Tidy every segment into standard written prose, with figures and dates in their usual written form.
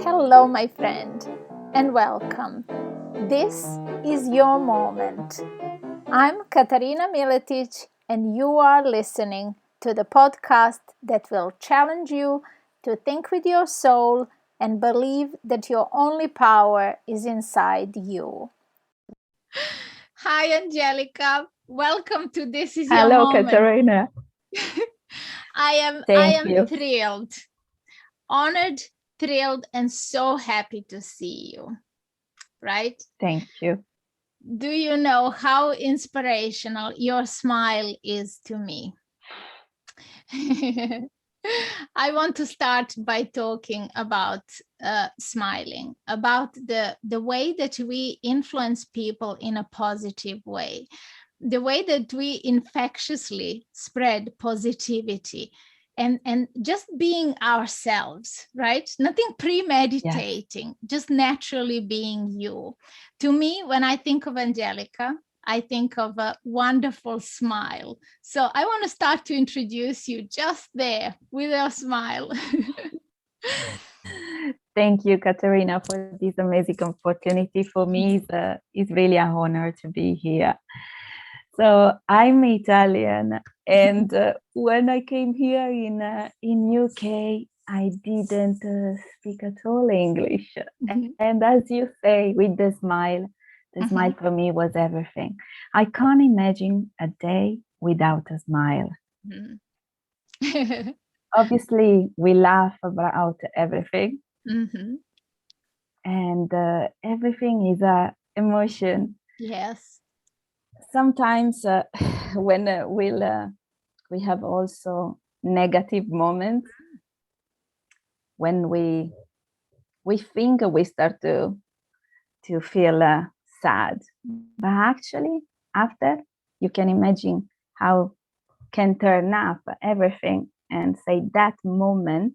Hello, my friend, and welcome. This is your moment. I'm Katarina Miletic, and you are listening to the podcast that will challenge you to think with your soul and believe that your only power is inside you. Hi, Angelica. Welcome to This Is Your Hello, Moment. Katarina. I am thrilled, honored, thrilled, and so happy to see you. Right? Thank you. Do you know how inspirational your smile is to me? I want to start by talking about smiling, about the way that we influence people in a positive way, the way that we infectiously spread positivity and just being ourselves, right? Nothing premeditating, just naturally being you. To me, when I think of Angelica, I think of a wonderful smile. So I want to start to introduce you just there with a smile. Thank you, Katarina, for this amazing opportunity. For me, it's really an honor to be here. So I'm Italian, and when I came here in UK, I didn't speak at all English. And as you say, with the smile for me was everything. I can't imagine a day without a smile. Obviously, we laugh about everything, and everything is a emotion. Yes. Sometimes when we have also negative moments when we think we start to feel sad, but actually after you can imagine how can turn up everything and say that moment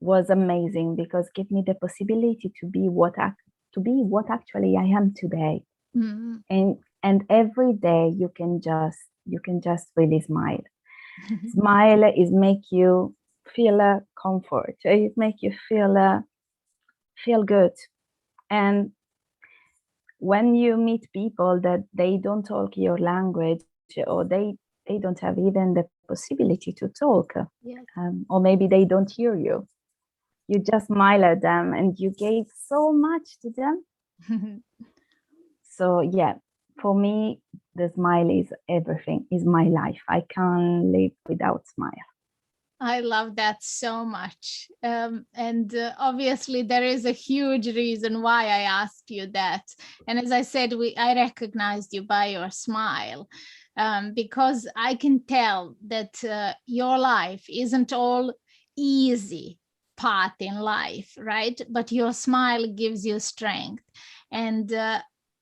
was amazing because it gave me the possibility to be what actually I am today. And every day you can just really smile. Smile is make you feel comfort. It make you feel good. And when you meet people that they don't talk your language, or they don't have even the possibility to talk, or maybe they don't hear you, you just smile at them and you gave so much to them. So yeah, for me, the smile is everything, is my life. I can't live without smile. I love that so much. And obviously there is a huge reason why I asked you that. And as I said, I recognized you by your smile, because I can tell that your life isn't all easy path in life, right? But your smile gives you strength. And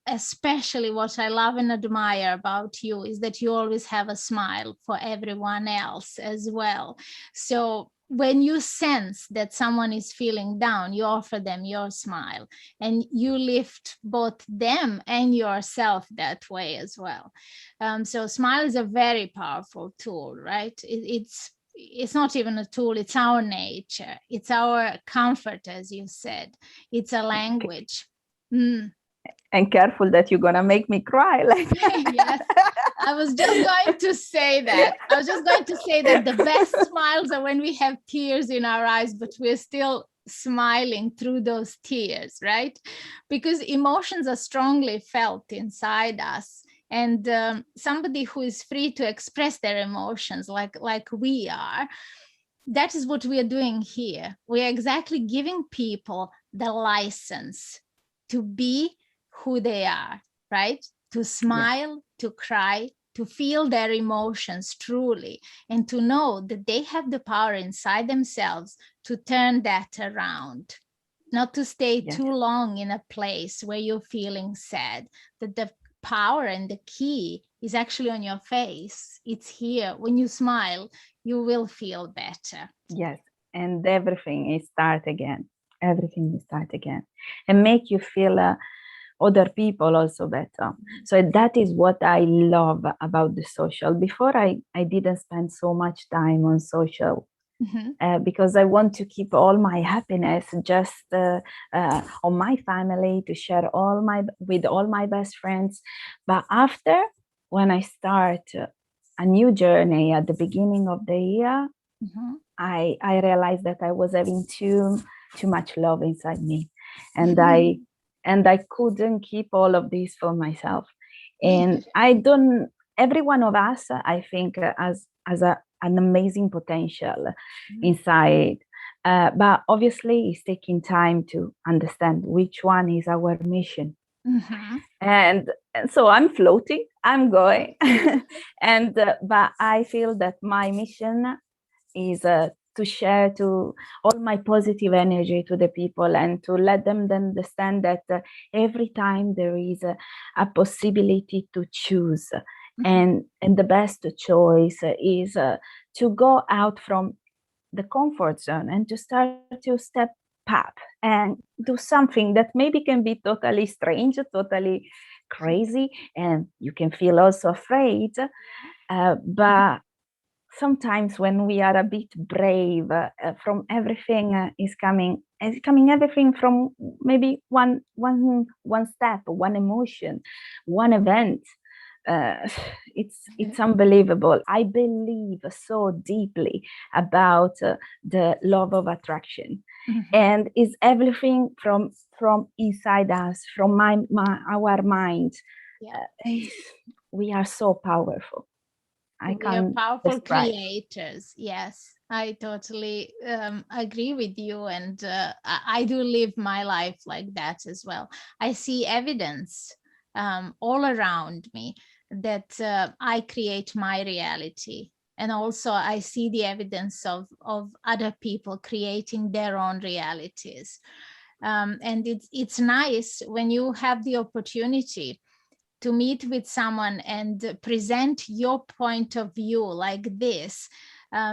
especially what I love and admire about you is that you always have a smile for everyone else as well. So when you sense that someone is feeling down, you offer them your smile and you lift both them and yourself that way as well. So smile is a very powerful tool, right? It's not even a tool, it's our nature. It's our comfort, as you said. It's a language. And careful that you're gonna make me cry like that. Yes, I was just going to say that. The best smiles are when we have tears in our eyes, but we're still smiling through those tears, right? Because emotions are strongly felt inside us. And somebody who is free to express their emotions like we are, that is what we are doing here. We are exactly giving people the license to be who they are, right? To smile, to cry, to feel their emotions truly, and to know that they have the power inside themselves to turn that around. Not to stay too long in a place where you're feeling sad, that the power and the key is actually on your face. It's here. When you smile, you will feel better. Yes, and everything is start again. Everything is start again, and make you feel other people also better. So that is what I love about the social. Before I didn't spend so much time on social, because I want to keep all my happiness just on my family, to share with all my best friends. But after, when I start a new journey at the beginning of the year, I realized that I was having too much love inside me, and I couldn't keep all of this for myself. And every one of us, I think, has an amazing potential inside, but obviously it's taking time to understand which one is our mission. And so I'm floating, I'm going, but I feel that my mission is to share to all my positive energy to the people, and to let them understand that every time there is a possibility to choose, and the best choice is to go out from the comfort zone and to start to step up and do something that maybe can be totally strange, totally crazy, and you can feel also afraid, but sometimes when we are a bit brave, from everything is coming everything from maybe one step, one emotion, one event. It's unbelievable. I believe so deeply about the law of attraction, and it's everything from inside us, from our mind. We are so powerful. We are powerful creators. Yes, I totally agree with you, and I do live my life like that as well. I see evidence all around me that I create my reality, and also I see the evidence of other people creating their own realities, and it's nice when you have the opportunity to meet with someone and present your point of view like this,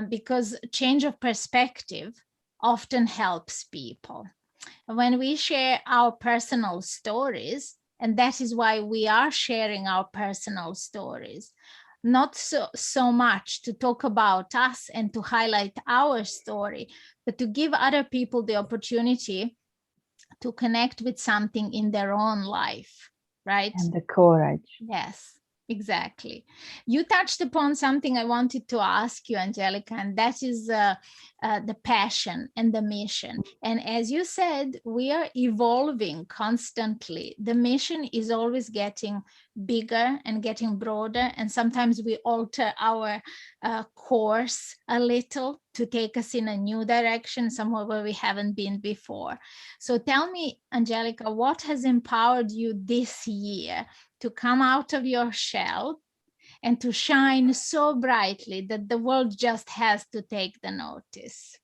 because change of perspective often helps people. When we share our personal stories, and that is why we are sharing our personal stories, not so much to talk about us and to highlight our story, but to give other people the opportunity to connect with something in their own life. Right? And the courage. Yes, exactly. You touched upon something I wanted to ask you, Angelica, and that is the passion and the mission. And as you said, we are evolving constantly. The mission is always getting bigger and getting broader, and sometimes we alter our course a little to take us in a new direction, somewhere where we haven't been before. So tell me, Angelica, what has empowered you this year to come out of your shell and to shine so brightly that the world just has to take the notice?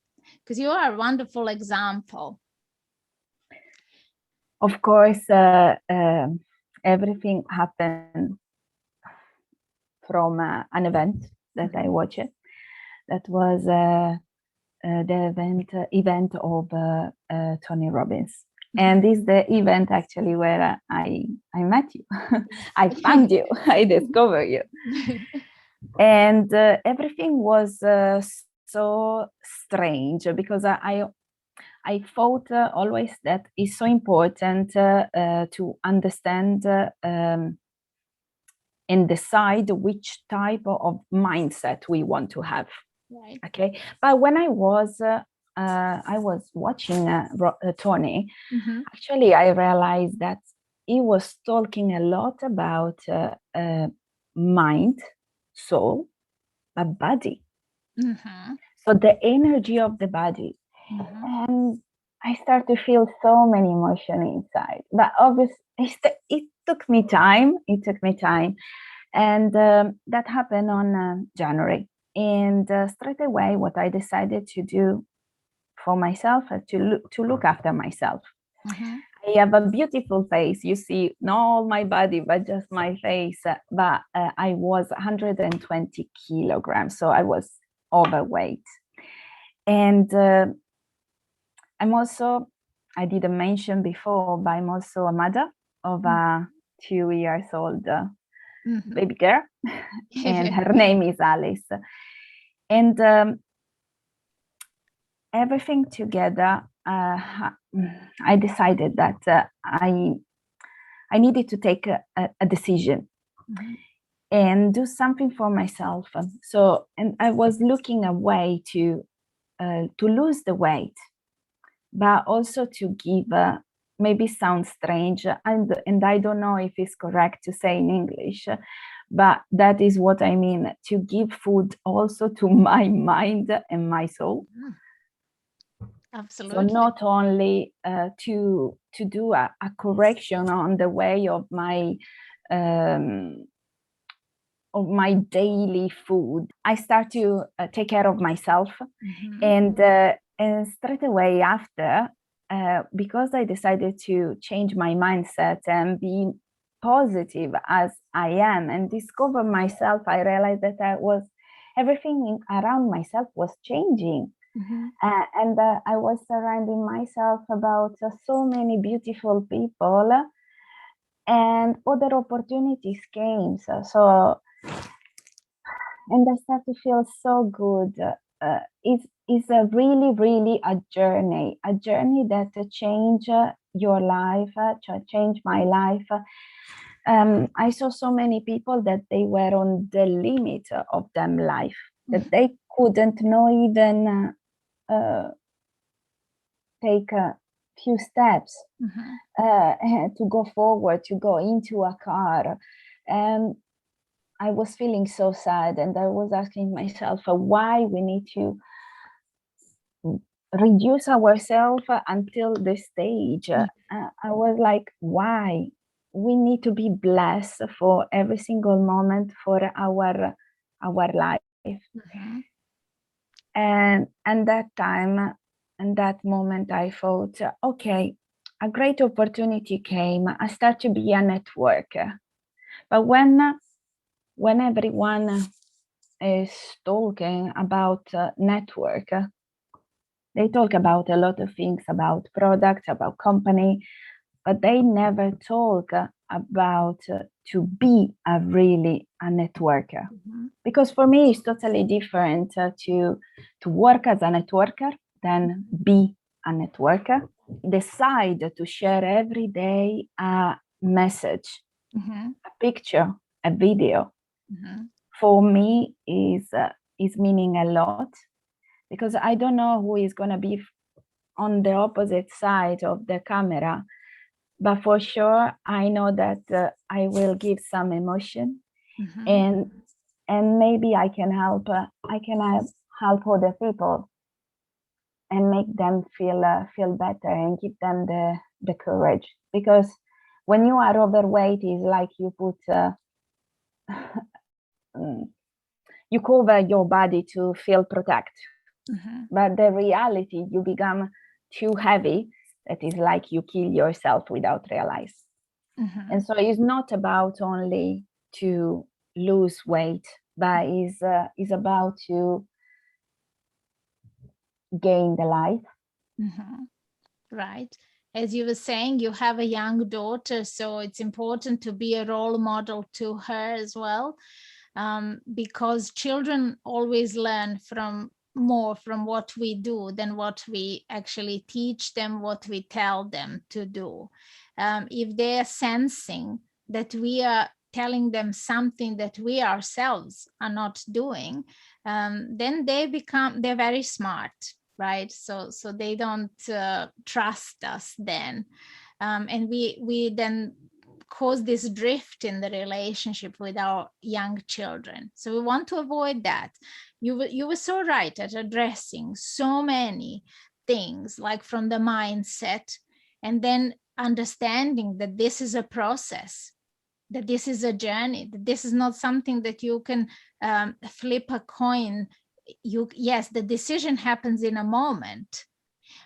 Because you are a wonderful example. Of course, everything happened from an event that I watched. That was the event of Tony Robbins. And this is the event actually where I met you. I found you, I discovered you. And everything was so strange, because I thought always that it's so important to understand and decide which type of mindset we want to have. Right. Okay, but when I was watching Tony, actually I realized that he was talking a lot about mind, soul, but body. So the energy of the body. And I start to feel so many emotions inside. But obviously, it took me time. And that happened on January. And straight away, what I decided to do for myself is to look after myself. I have a beautiful face. You see, not all my body, but just my face. But I was 120 kilograms, so I was overweight. And I didn't mention before, but I'm also a mother of a 2-year-old baby girl, and her name is Alice. And everything together, I decided that I needed to take a decision and do something for myself. So, and I was looking a way to lose the weight, but also to give, maybe sounds strange, and I don't know if it's correct to say in English, but that is what I mean, to give food also to my mind and my soul. Absolutely. So not only to do a correction on the way of my daily food, I start to take care of myself, and straight away after, because I decided to change my mindset and be positive as I am and discover myself, I realized that everything around myself was changing. And I was surrounding myself about so many beautiful people, and other opportunities came. So and I start to feel so good. It's a really a journey that change your life, change my life. I saw so many people that they were on the limit of them life, that they couldn't know even take a few steps to go forward, to go into a car. And I was feeling so sad, and I was asking myself why we need to reduce ourselves until this stage. I was like, why? We need to be blessed for every single moment for our life. And that time, and that moment, I thought, okay, a great opportunity came. I start to be a networker. But when everyone is talking about network, they talk about a lot of things, about products, about company, but they never talk about to be a networker. Because for me, it's totally different to work as a networker than be a networker. Decide to share every day a message, a picture, a video. For me is meaning a lot, because I don't know who is going to be on the opposite side of the camera, but for sure I know that I will give some emotion, and maybe I can help other people and make them feel better and give them the courage. Because when you are overweight, it's like you put you cover your body to feel protect, but the reality, you become too heavy, that is like you kill yourself without realize. And so it's not about only to lose weight, but is about to gain the life. Right. As you were saying, you have a young daughter, so it's important to be a role model to her as well, because children always learn more from what we do than what we actually teach them, what we tell them to do. If they're sensing that we are telling them something that we ourselves are not doing, then they're very smart, right? So they don't trust us then, and we then cause this drift in the relationship with our young children. So we want to avoid that. You were so right at addressing so many things, like from the mindset, and then understanding that this is a process, that this is a journey, that this is not something that you can flip a coin. Yes, the decision happens in a moment,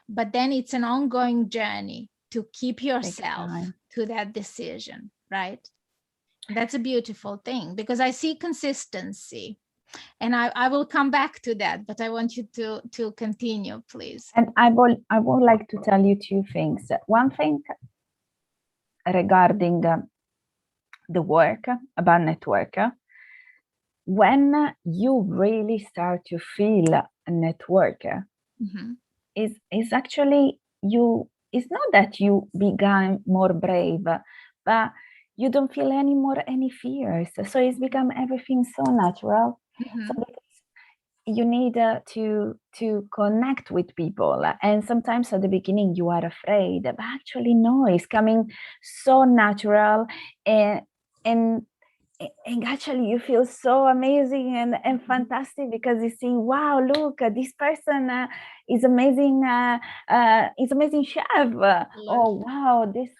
but then it's an ongoing journey to keep yourself to that decision, right? That's a beautiful thing, because I see consistency, and I will come back to that, but I want you to continue, please. And I would like to tell you two things. One thing regarding the work about networker, when you really start to feel a networker, is actually you. It's not that you become more brave, but you don't feel any fears. So it's become everything so natural. So you need to connect with people, and sometimes at the beginning you are afraid, but actually no, it's coming so natural, and actually you feel so amazing and fantastic, because you see, wow, look, this person is amazing, is amazing chef. Oh wow, this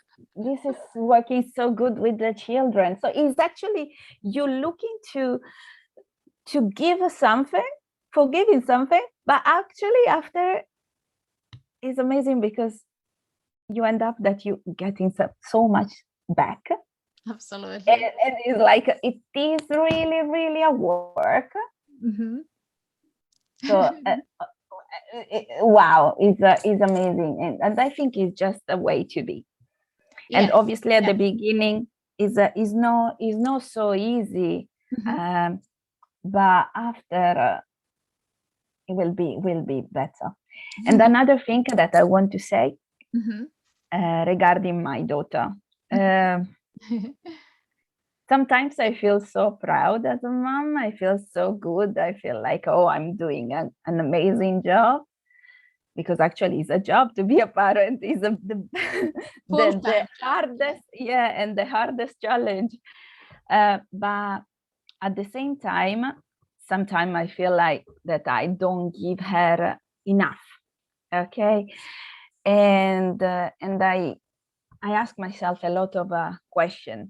is working so good with the children. So it's actually you looking to give something, for giving something, but actually after it's amazing, because you end up that you getting so much back. Absolutely. And it's like, it is really a work. So wow, is amazing, and I think it's just a way to be. And obviously at the beginning is not so easy, but after it will be better. And another thing that I want to say regarding my daughter, sometimes I feel so proud as a mom. I feel so good. I feel like, oh, I'm doing an amazing job, because actually it's a job to be a parent. Is the hardest, and the hardest challenge. But at the same time, sometimes I feel like that I don't give her enough. Okay, and I ask myself a lot of questions.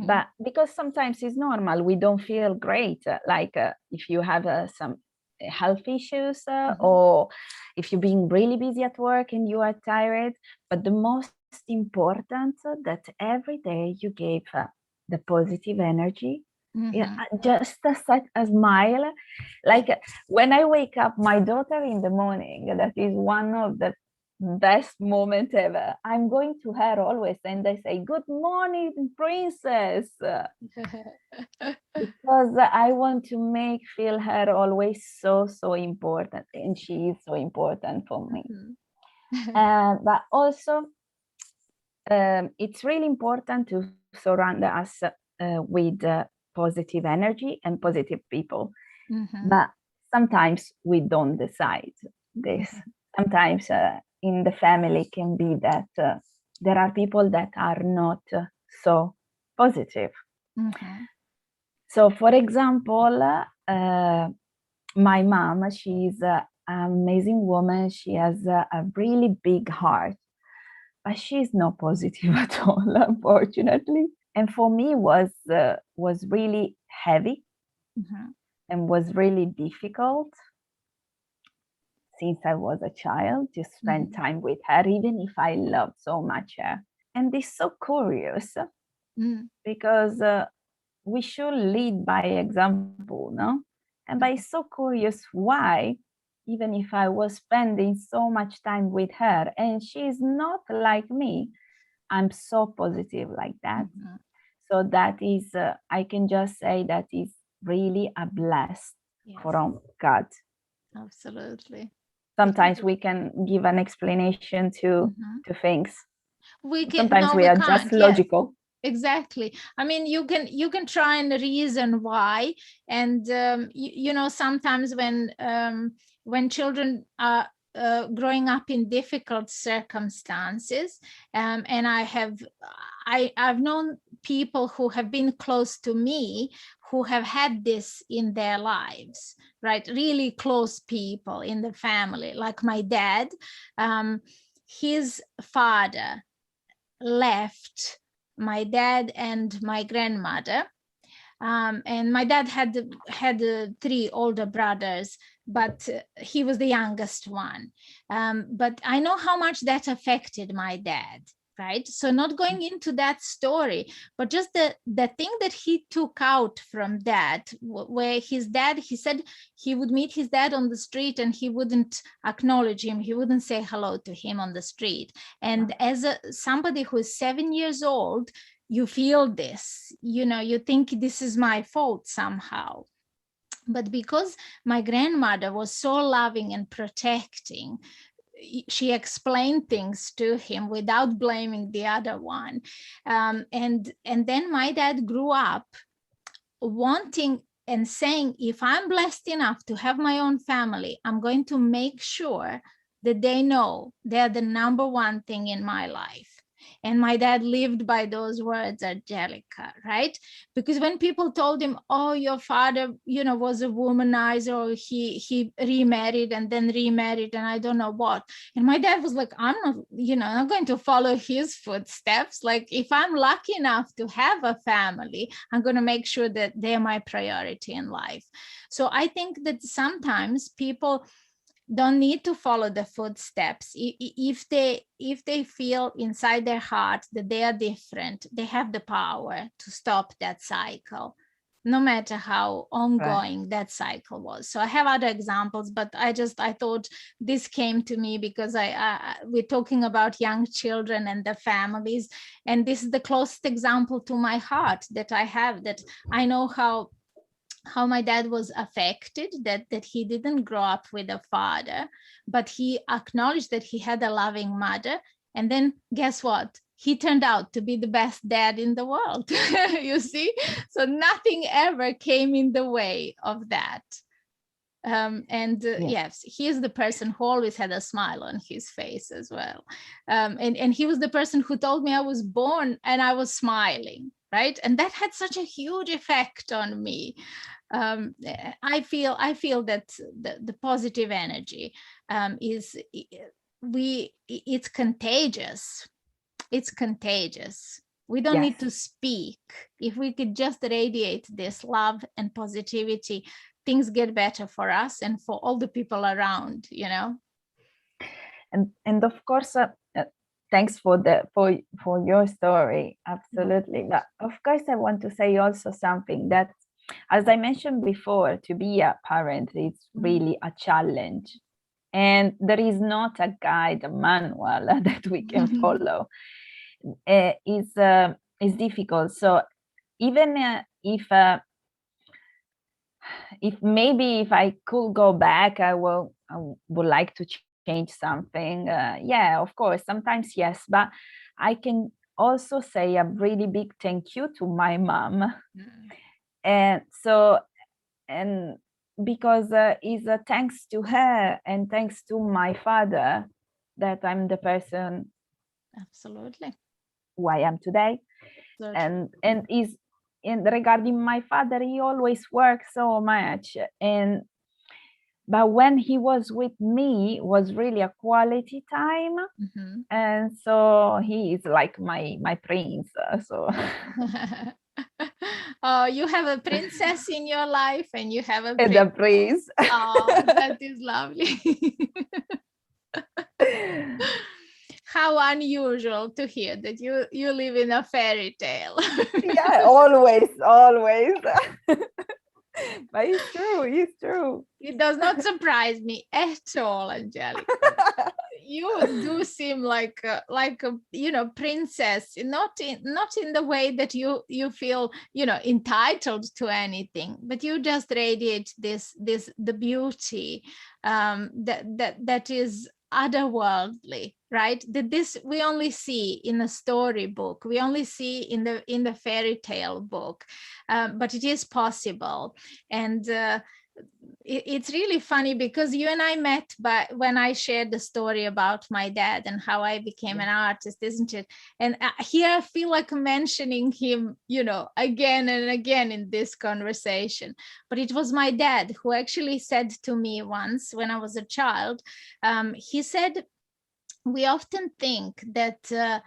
But because sometimes it's normal, we don't feel great. Like if you have some health issues, or if you're being really busy at work and you are tired. But the most important, that every day you give the positive energy. Just such a smile. Like when I wake up my daughter in the morning, that is one of the best moment ever. I'm going to her always and I say, good morning, princess, because I want to make feel her always so important, and she is so important for me. But also it's really important to surround us with positive energy and positive people. But sometimes we don't decide this. Sometimes in the family can be that there are people that are not so positive. So for example, my mom, she's an amazing woman. She has a really big heart, but she's not positive at all, unfortunately. And for me was really heavy and was really difficult since I was a child to spend time with her, even if I loved so much her. And it's so curious because we should lead by example, no? And but it's so curious why, even if I was spending so much time with her and she's not like me, I'm so positive like that. So that is, I can just say that is really a blessed from God. Absolutely. Sometimes we can give an explanation to things. Sometimes we are just logical. Exactly. I mean, you can try and reason why, and you know, sometimes when children are growing up in difficult circumstances, and I've known people who have been close to me who have had this in their lives, right? Really close people in the family, like my dad. His father left my dad and my grandmother, and my dad had 3 older brothers, but he was the youngest one. But I know how much that affected my dad, right? So not going into that story, but just the thing that he took out from that, where his dad, he said he would meet his dad on the street and he wouldn't acknowledge him, he wouldn't say hello to him on the street. And as somebody who is 7 years old, you feel this, you know, you think this is my fault somehow. But because my grandmother was so loving and protecting, she explained things to him without blaming the other one. And then my dad grew up wanting and saying, if I'm blessed enough to have my own family, I'm going to make sure that they know they're the number one thing in my life. And my dad lived by those words, Angelica, right? Because when people told him, oh, your father, was a womanizer, or he remarried and then remarried and I don't know what. And my dad was like, I'm not, I'm going to follow his footsteps. Like, if I'm lucky enough to have a family, I'm going to make sure that they're my priority in life. So I think that sometimes people don't need to follow the footsteps. If they feel inside their heart that they are different, they have the power to stop that cycle, no matter how ongoing that cycle was. So I have other examples, but I thought this came to me because we're talking about young children and their families, and this is the closest example to my heart that I have, that I know how my dad was affected, that he didn't grow up with a father, but he acknowledged that he had a loving mother. And then guess what? He turned out to be the best dad in the world, you see? So nothing ever came in the way of that. Yes, he is the person who always had a smile on his face as well. And he was the person who told me I was born and I was smiling, right? And that had such a huge effect on me. I feel that the positive energy it's contagious. It's contagious. We don't need to speak. If we could just radiate this love and positivity, things get better for us and for all the people around, And of course, thanks for your story. Absolutely. But of course, I want to say also something that, as I mentioned before, to be a parent is really a challenge. And there is not a guide, a manual that we can follow. It's difficult. So even if maybe if I could go back, I would like to change something. Of course, sometimes yes, but I can also say a really big thank you to my mom. And because it's thanks to her and thanks to my father that I'm the person absolutely who I am today. And regarding my father, he always worked so much, but when he was with me, it was really a quality time. And so he is like my prince. So oh, you have a princess in your life and you have a prince. Oh, that is lovely. How unusual to hear that you live in a fairy tale. Yeah, always. But it's true. It does not surprise me at all, Angelica. You do seem like a princess, not in the way that you feel entitled to anything, but you just radiate the beauty that is otherworldly, right? That this we only see in a storybook, we only see in the fairy tale book, but it is possible. And it's really funny because you and I met when I shared the story about my dad and how I became an artist, isn't it? And here I feel like mentioning him, again and again in this conversation. But it was my dad who actually said to me once when I was a child, he said, we often think that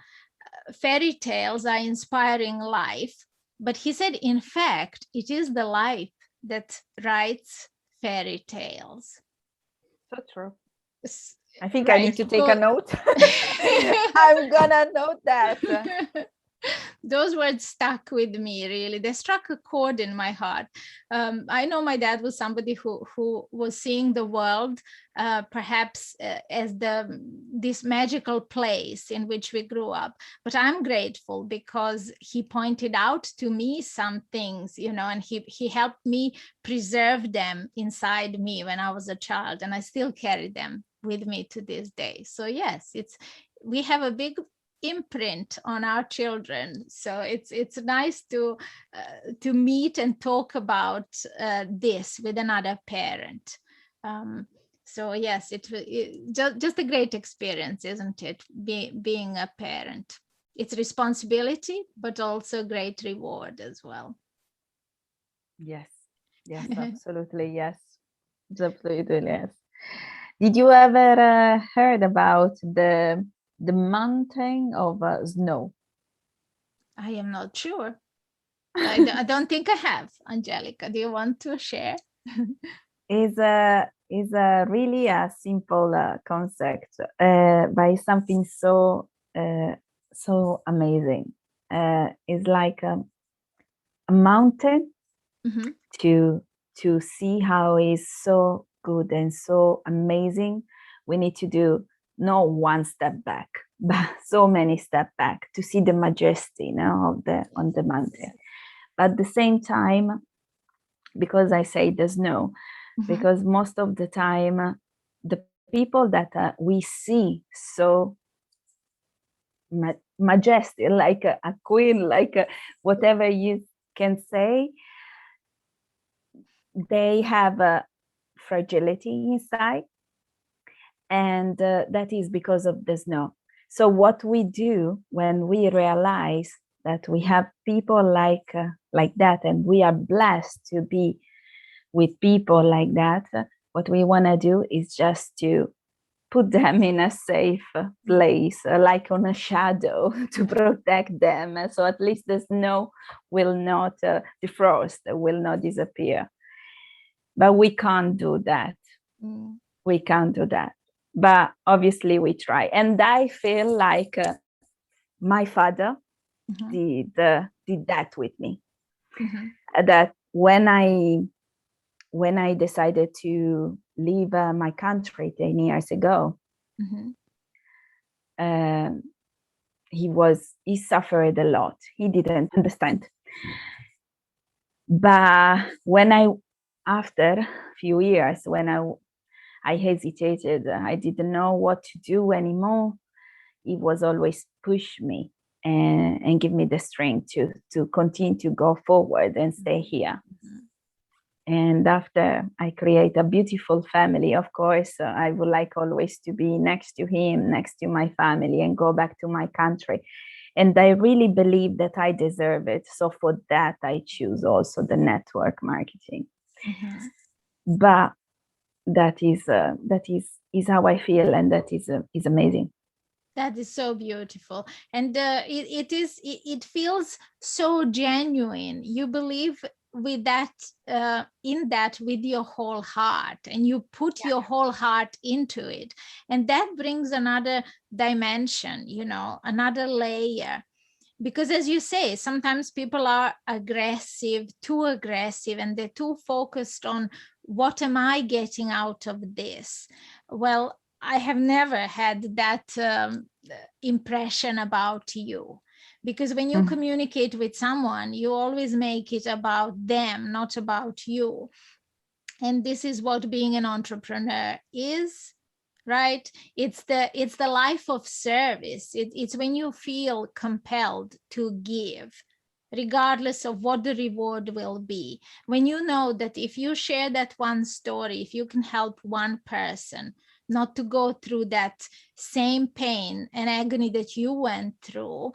fairy tales are inspiring life, but he said, in fact, it is the life that writes fairy tales. So true. I think I need to take a note. I'm gonna note that. Those words stuck with me, really. They struck a chord in my heart. I know my dad was somebody who was seeing the world perhaps as this magical place in which we grew up. But I'm grateful because he pointed out to me some things, and he helped me preserve them inside me when I was a child, and I still carry them with me to this day. So yes, we have a big imprint on our children. So it's nice to meet and talk about this with another parent. So yes, it just a great experience, isn't it? Being a parent. It's responsibility, but also great reward as well. Yes, yes, absolutely, yes, absolutely, yes. Did you ever heard about the mountain of snow? I am not sure. I don't think I have. Angelica, do you want to share? Is a really a simple concept by something so so amazing. It's like a mountain. Mm-hmm. To see how is so good and so amazing. We need to do not one step back, but so many steps back to see the majesty, you know, of the on the mountain. But at the same time, because I say the snow, Mm-hmm. because most of the time the people that we see so majestic, like a queen, like whatever you can say, they have a fragility inside, and that is because of the snow. So what we do when we realize that we have people like that, and we are blessed to be with people like that, what we want to do is just to put them in a safe place, like on a shadow, to protect them, so at least the snow will not defrost, will not disappear. But we can't do that. We can't do that. But obviously we try. And I feel like my father did that with me. That when I decided to leave my country 10 years ago, he suffered a lot. He didn't understand. But after a few years, when I hesitated, I didn't know what to do anymore, he was always push me and give me the strength to continue to go forward and stay here. And after I create a beautiful family, of course, I would like always to be next to him, next to my family, and go back to my country. And I really believe that I deserve it. So for that, I choose also the network marketing. But that is how I feel, and that is amazing. That is so beautiful, and it feels so genuine. You believe with that in that with your whole heart, and you put your whole heart into it, and that brings another dimension, you know, another layer. Because as you say, sometimes people are too aggressive, and they're too focused on what am I getting out of this. Well, I have never had that impression about you, because when you communicate with someone, you always make it about them, not about you. And this is what being an entrepreneur is, right? It's the life of service. It's when you feel compelled to give, regardless of what the reward will be. When you know that if you share that one story, if you can help one person not to go through that same pain and agony that you went through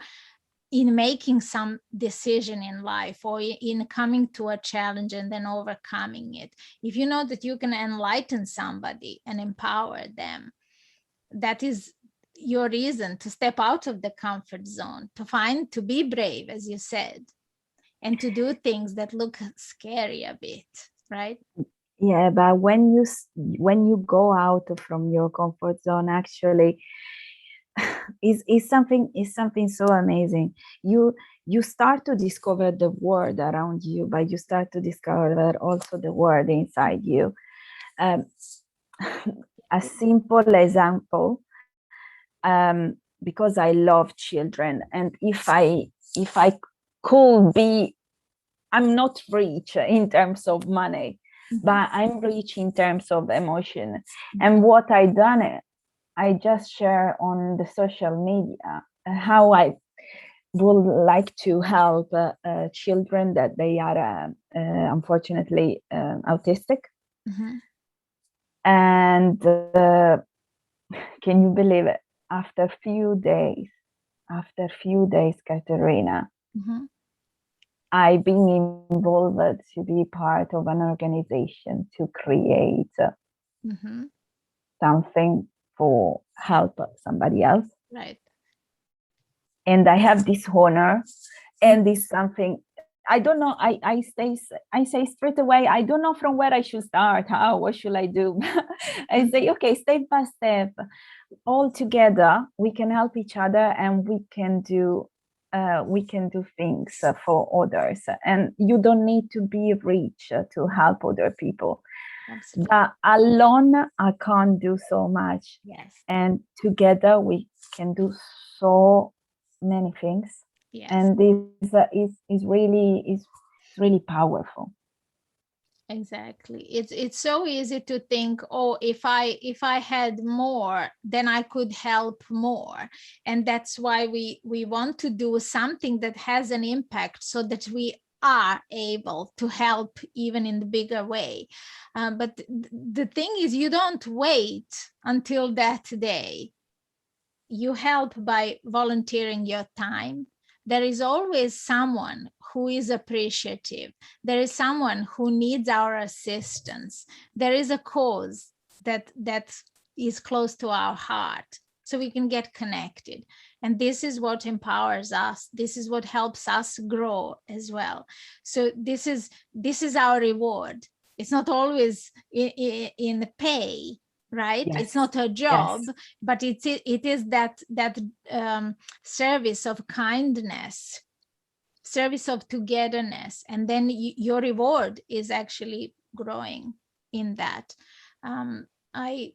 in making some decision in life, or in coming to a challenge and then overcoming it, if you know that you can enlighten somebody and empower them, that is your reason to step out of the comfort zone, to be brave, as you said, and to do things that look scary a bit, right? Yeah, but when you go out from your comfort zone, actually, is something so amazing. You start to discover the world around you, but you start to discover also the world inside you. A simple example, because I love children, and if I could be, I'm not rich in terms of money, but I'm rich in terms of emotion. And what I done, I just share on the social media how I would like to help children that they are unfortunately autistic. And can you believe it? After few days, Caterina, I've been involved to be part of an organization to create something for help somebody else. Right. And I have this honor, and this something I don't know. I say straight away, I don't know from where I should start. What should I do? I say, okay, step by step, all together, we can help each other, and we can do things for others. And you don't need to be rich to help other people. Absolutely. But alone, I can't do so much. Yes. And together, we can do so many things. Yes. And this is really powerful. Exactly. It's so easy to think, oh, if I had more, then I could help more. And that's why we want to do something that has an impact, so that we are able to help even in the bigger way. But the thing is, you don't wait until that day. You help by volunteering your time. There is always someone who is appreciative. There is someone who needs our assistance. There is a cause that is close to our heart, so we can get connected. And this is what empowers us. This is what helps us grow as well. So this is our reward. It's not always in the pay, right? Yes. It's not a job, yes. But it is that service of kindness, service of togetherness, and then your reward is actually growing in that. I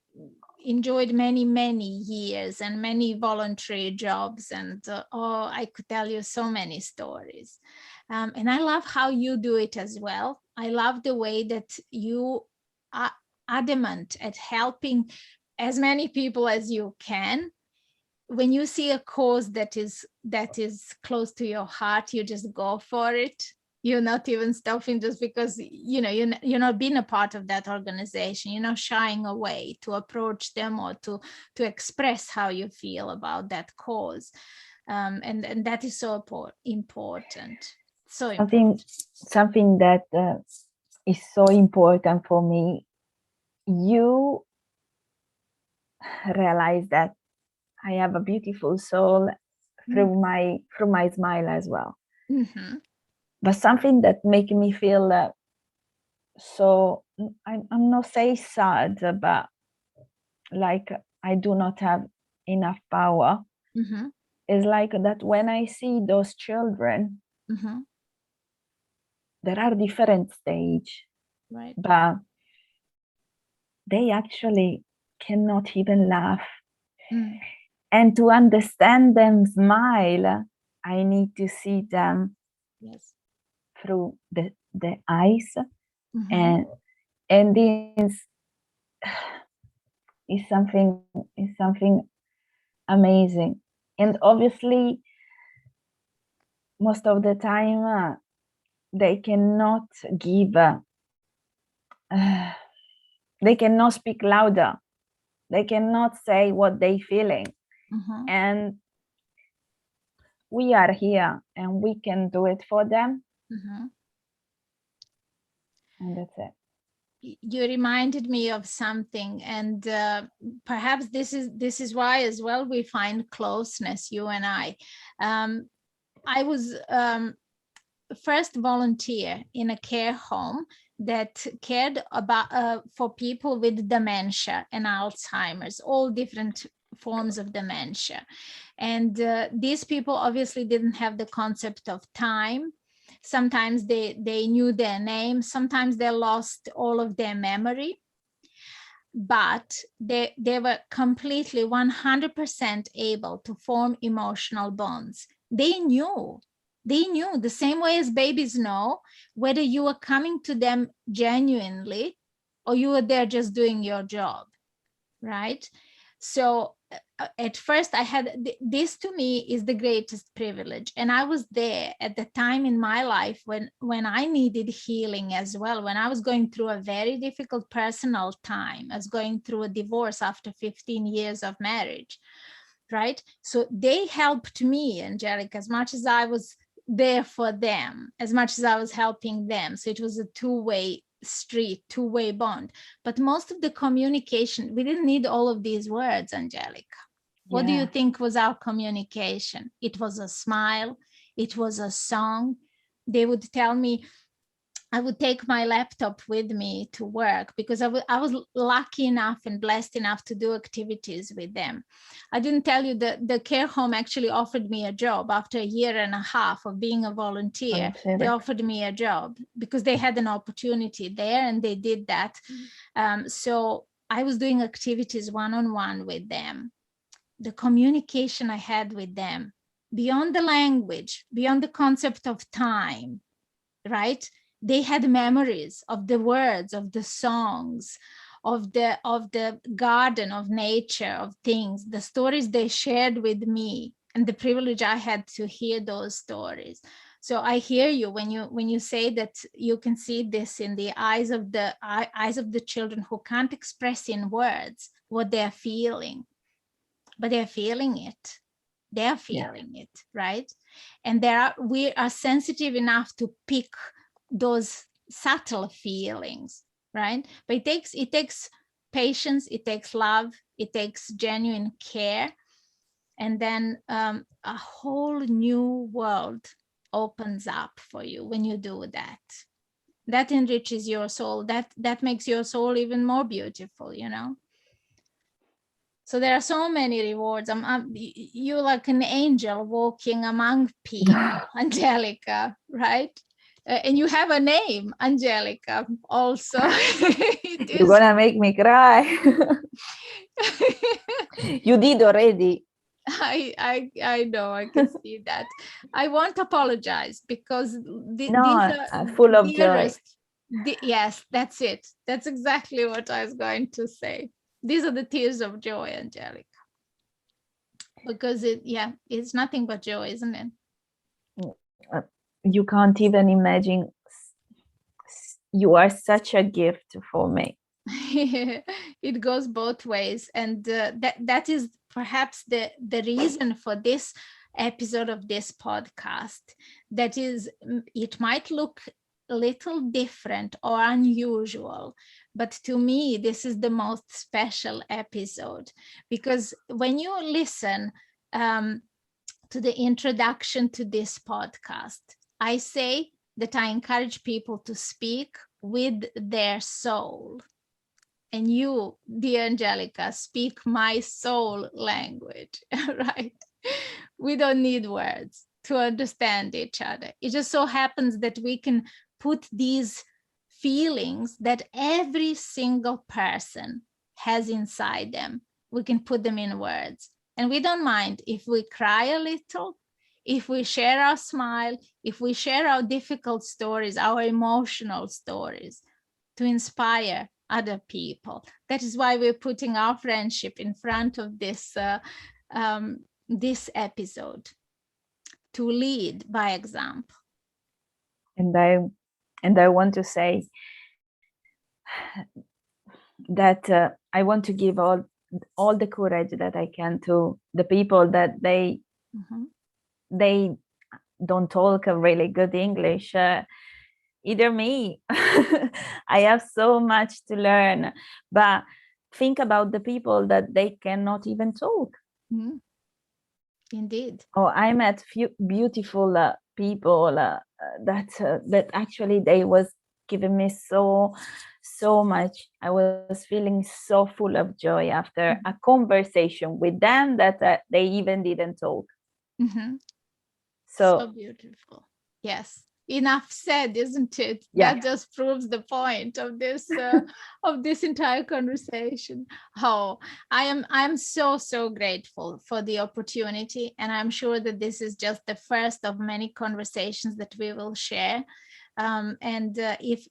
enjoyed many years and many voluntary jobs, and I could tell you so many stories. And I love how you do it as well. I love the way that you are adamant at helping as many people as you can. When you see a cause that is close to your heart, you just go for it. You're not even stopping just because you're not being a part of that organization. You're not shying away to approach them or to express how you feel about that cause, and that is so important. So important. Something that is so important for me. You realize that I have a beautiful soul through my smile as well. But something that makes me feel so, I'm not saying sad, but like I do not have enough power. It's like that when I see those children, there are different stages, right? But they actually cannot even laugh. And to understand them smile, I need to see them through the eyes. And this is something amazing. And obviously, most of the time, they cannot give, they cannot speak louder. They cannot say what they're feeling. And we are here and we can do it for them. And that's it. You reminded me of something, and perhaps this is why as well we find closeness, you and I. I was first volunteer in a care home that cared about for people with dementia and Alzheimer's, all different forms of dementia. And these people obviously didn't have the concept of time. Sometimes they knew their name, sometimes they lost all of their memory, but they were completely 100% able to form emotional bonds. They knew They knew the same way as babies know whether you were coming to them genuinely or you were there just doing your job, right? So at first I had, this to me is the greatest privilege. And I was there at the time in my life when I needed healing as well, when I was going through a very difficult personal time. I was going through a divorce after 15 years of marriage, right? So they helped me, Angelica, as much as I was there for them, as much as I was helping them. So it was a two-way street, two-way bond. But most of the communication, we didn't need all of these words, Angelica. What do you think was our communication? It was a smile, it was a song. They would tell me, I would take my laptop with me to work because I was lucky enough and blessed enough to do activities with them. I didn't tell you that the care home actually offered me a job after a year and a half of being a volunteer. They offered me a job because they had an opportunity there and they did that. So I was doing activities one-on-one with them. The communication I had with them, beyond the language, beyond the concept of time, right? They had memories of the words, of the songs, of the garden, of nature, of things, the stories they shared with me, and the privilege I had to hear those stories. So I hear you when you say that you can see this in the eyes of the children who can't express in words what they're feeling, but they're feeling it. They're feeling it, right? And we are sensitive enough to pick those subtle feelings, right? But it takes patience, it takes love, it takes genuine care, and then a whole new world opens up for you when you do that. That enriches your soul. That makes your soul even more beautiful, you know. So there are so many rewards. You're like an angel walking among people, Angelica, right? And you have a name, Angelica, also. You're gonna make me cry. You did already. I know, I can see that. I won't apologize because these are full of joy. Yes, that's it. That's exactly what I was going to say. These are the tears of joy, Angelica. Because it's nothing but joy, isn't it? You can't even imagine. You are such a gift for me. It goes both ways, and that is perhaps the reason for this episode of this podcast. That is, it might look a little different or unusual, but to me this is the most special episode, because when you listen to the introduction to this podcast, I say that I encourage people to speak with their soul. And you, dear Angelica, speak my soul language, right? We don't need words to understand each other. It just so happens that we can put these feelings that every single person has inside them, we can put them in words. And we don't mind if we cry a little, if we share our smile, if we share our difficult stories, our emotional stories, to inspire other people. That is why we're putting our friendship in front of this this episode, to lead by example. And I want to say that I want to give all the courage that I can to the people that they don't talk a really good English. Either me. I have so much to learn, but think about the people that they cannot even talk. Indeed. Oh, I met few beautiful people that actually they was giving me so much. I was feeling so full of joy after a conversation with them that they even didn't talk. So beautiful. Yes. enough said, isn't it? Yeah. That just proves the point of this entire conversation. Oh, I'm so grateful for the opportunity, and I'm sure that this is just the first of many conversations that we will share. If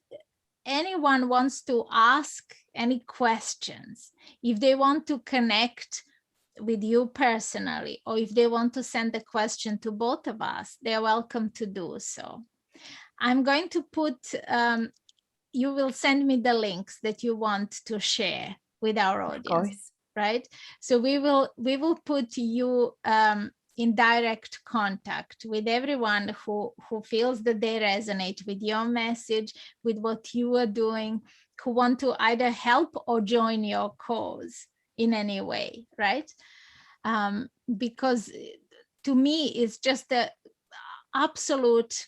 anyone wants to ask any questions, if they want to connect with you personally, or if they want to send a question to both of us, they're welcome to do so. I'm going to put, you will send me the links that you want to share with our audience, of course. Right? So we will put you in direct contact with everyone who feels that they resonate with your message, with what you are doing, who want to either help or join your cause in any way, right? Because to me, it's just an absolute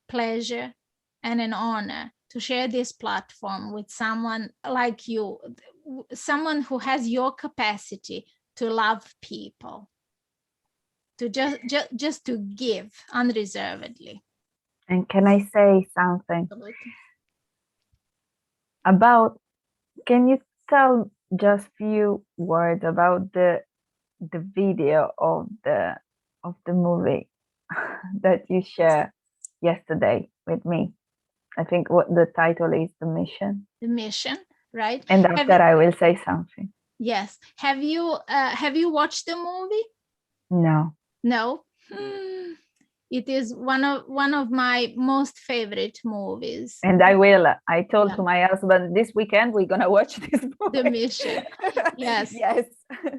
pleasure and an honor to share this platform with someone like you, someone who has your capacity to love people, to just to give unreservedly. And can I say something about, can you tell just few words about the video of the movie that you shared yesterday with me? I think what the title is, The Mission. The Mission, right? And after I will say something. Yes. Have you watched the movie? No. No. It is one of my most favorite movies. And I told to my husband, this weekend we're gonna watch this movie. The Mission. Yes. Yes.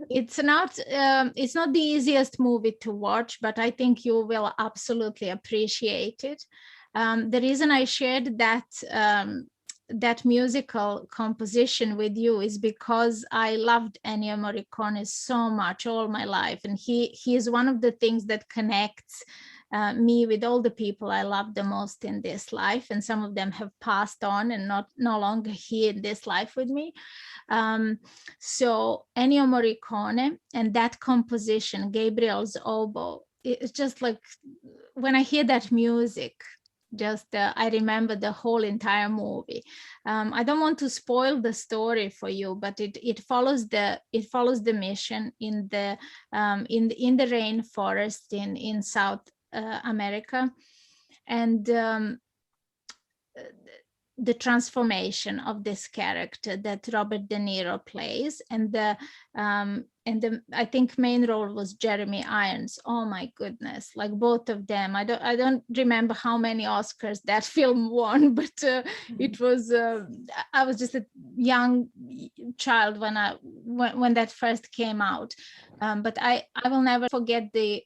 It's not the easiest movie to watch, but I think you will absolutely appreciate it. The reason I shared that musical composition with you is because I loved Ennio Morricone so much all my life, and he is one of the things that connects me with all the people I love the most in this life, and some of them have passed on and no longer here in this life with me. So Ennio Morricone and that composition, Gabriel's oboe, it's just like when I hear that music, I remember the whole entire movie. I don't want to spoil the story for you, but it follows the mission in the rainforest in South America, and the transformation of this character that Robert De Niro plays, and the I think main role was Jeremy Irons. Oh my goodness, like both of them. I don't remember how many Oscars that film won, but it was I was just a young child when that first came out, but I will never forget the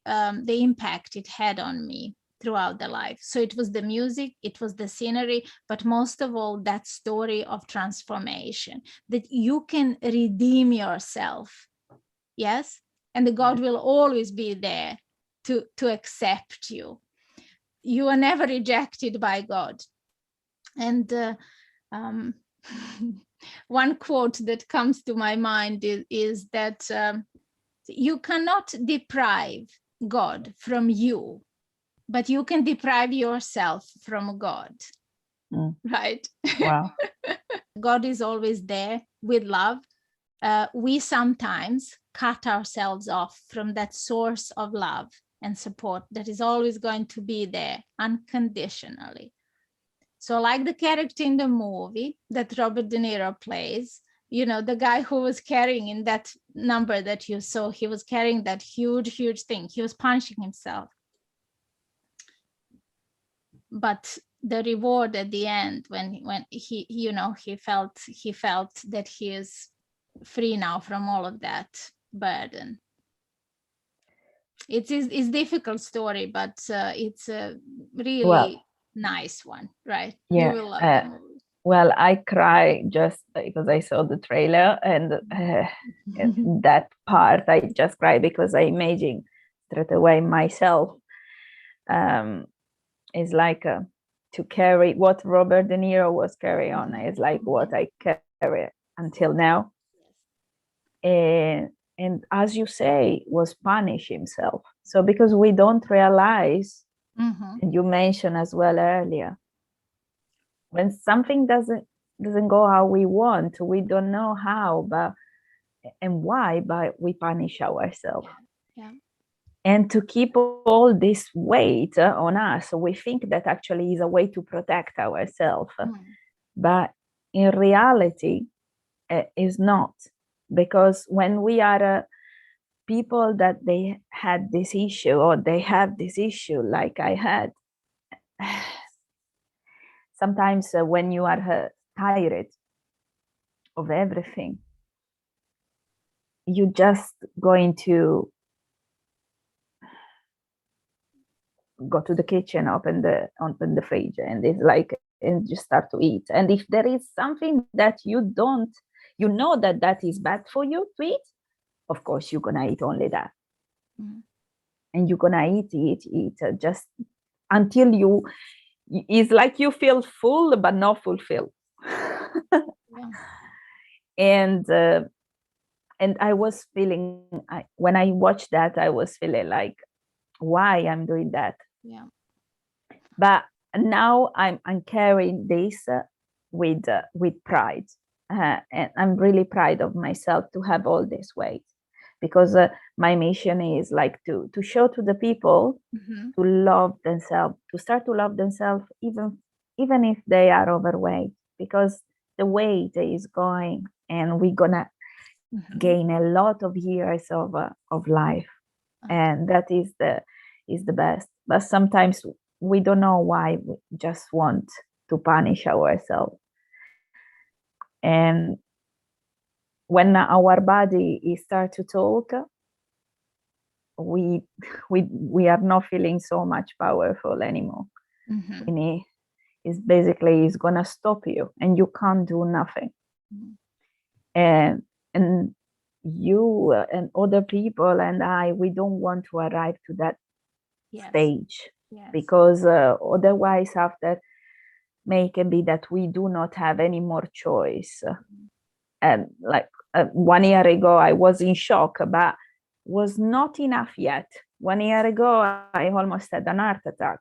impact it had on me throughout the life. So it was the music, it was the scenery, but most of all, that story of transformation, that you can redeem yourself. Yes. And the God will always be there to accept you. You are never rejected by God. And one quote that comes to my mind is that you cannot deprive God from you, but you can deprive yourself from God. Right? Wow. God is always there with love. We sometimes cut ourselves off from that source of love and support that is always going to be there unconditionally. So like the character in the movie that Robert De Niro plays, the guy who was carrying in that number that you saw, he was carrying that huge thing. He was punching himself. But the reward at the end, when he felt that he is free now from all of that burden. It's a difficult story, but it's a really nice one, right? Yeah. You will love the movie. Well, I cry just because I saw the trailer, and that part I just cry because I imagine straight away myself. Is like to carry what Robert De Niro was carrying on is like what I carry until now. And as you say, was punish himself. So because we don't realize And you mentioned as well earlier, when something doesn't go how we want, we don't know how, and why, but we punish ourselves. Yeah. And to keep all this weight on us, we think that actually is a way to protect ourselves. But in reality, is not. Because when we are people that they had this issue, or they have this issue like I had, sometimes when you are tired of everything, you just going to go to the kitchen, open the fridge, and it's like, and just start to eat. And if there is something that you know that is bad for you to eat, of course you're gonna eat only that. And you're gonna eat just until it's like you feel full but not fulfilled. And I was feeling, when I watched that, I was feeling like, why I'm doing that. But now I'm carrying this with pride, and I'm really proud of myself to have all this weight, because my mission is like to show to the people to love themselves, to start to love themselves, even if they are overweight, because the weight is going, and we're gonna gain a lot of years of life, and that is the best. But sometimes we don't know why, we just want to punish ourselves. And when our body start to talk, we are not feeling so much powerful anymore. It's basically, it's gonna stop you, and you can't do nothing. And you and other people and we don't want to arrive to that stage, because otherwise after may can be that we do not have any more choice. And like 1 year ago, I was in shock, but was not enough yet. 1 year ago, I almost had an heart attack.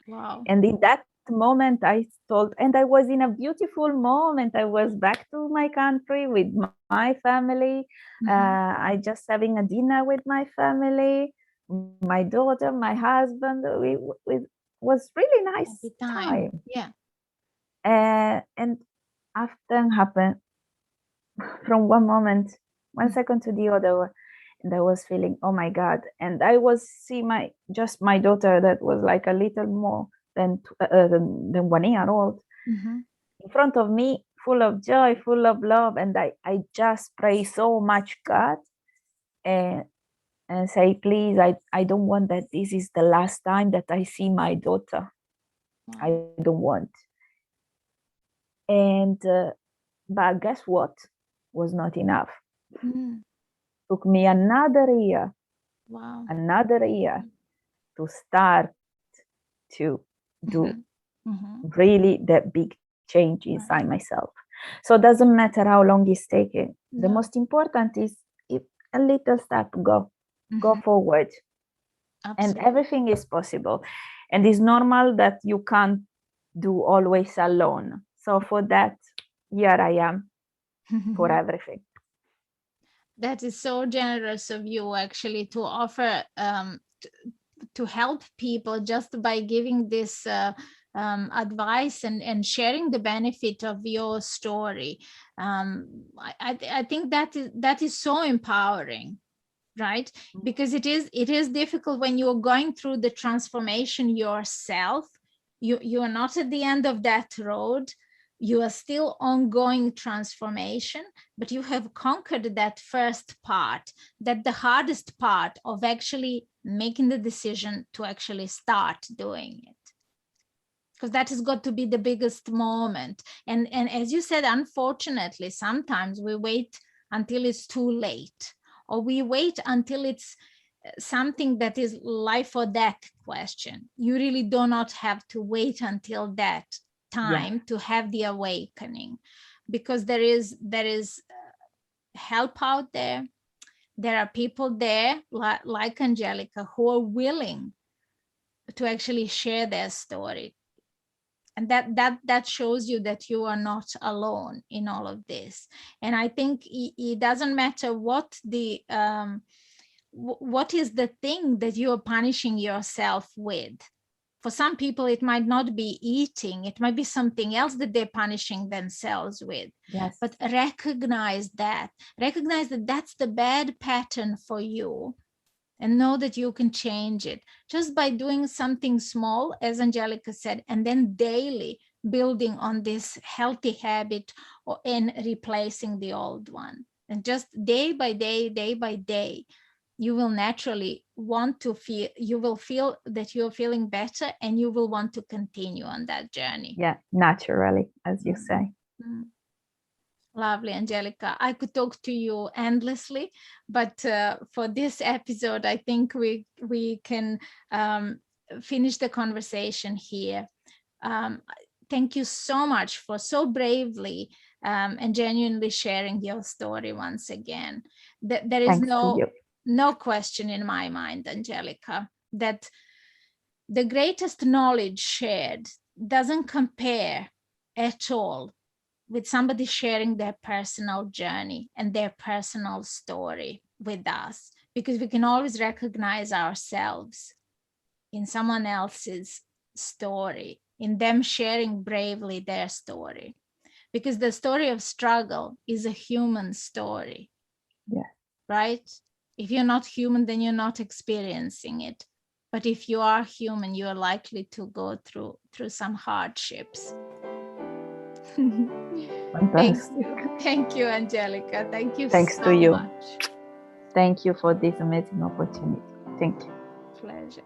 Wow. And in that moment, I told, and I was in a beautiful moment. I was back to my country with my family. I just having a dinner with my family, my daughter, my husband. We was really nice time. Yeah. And after happened, from one second to the other, and I was feeling, oh my God. And I was see my daughter that was like a little more than 1 year old in front of me, full of joy, full of love. And I just pray so much God, and say, please, I don't want that this is the last time that I see my daughter. I don't want. And but guess what? Was not enough. Took me another year. Another year to start to do really that big change inside myself. So it doesn't matter how long it's taking. The most important is if a little step, go forward. Absolutely. And everything is possible. And it's normal that you can't do always alone. So for that, here I am for everything. That is so generous of you, actually, to offer to help people just by giving this advice and sharing the benefit of your story. I think that is so empowering, right? Because it is difficult when you're going through the transformation yourself. You are not at the end of that road. You are still ongoing transformation, but you have conquered that first part, that the hardest part of actually making the decision to actually start doing it. Because that has got to be the biggest moment. And as you said, unfortunately, sometimes we wait until it's too late, or we wait until it's something that is life or death question. You really do not have to wait until that time to have the awakening, because there is help out there. There are people there like Angelica who are willing actually share their story. And that shows you that you are not alone in all of this. And I think it doesn't matter what what is the thing that you are punishing yourself with. For some people, it might not be eating. It might be something else that they're punishing themselves with. Yes. But recognize that that's the bad pattern for you, and know that you can change it just by doing something small, as Angelica said, and then daily building on this healthy habit and replacing the old one. And just day by day, you will naturally want to feel, you will feel that you're feeling better, and you will want to continue on that journey. Yeah, naturally, as you say. Mm-hmm. Lovely, Angelica. I could talk to you endlessly, but for this episode, I think we can finish the conversation here. Thank you so much for so bravely and genuinely sharing your story once again. There is no question in my mind, Angelica, that the greatest knowledge shared doesn't compare at all with somebody sharing their personal journey and their personal story with us, because we can always recognize ourselves in someone else's story, in them sharing bravely their story, because the story of struggle is a human story. Yeah. Right? If you're not human, then you're not experiencing it. But if you are human, you are likely to go through some hardships. Thank you, Angelica. Thank you. Thanks so to you much. Thank you for this amazing opportunity. Thank you. Pleasure.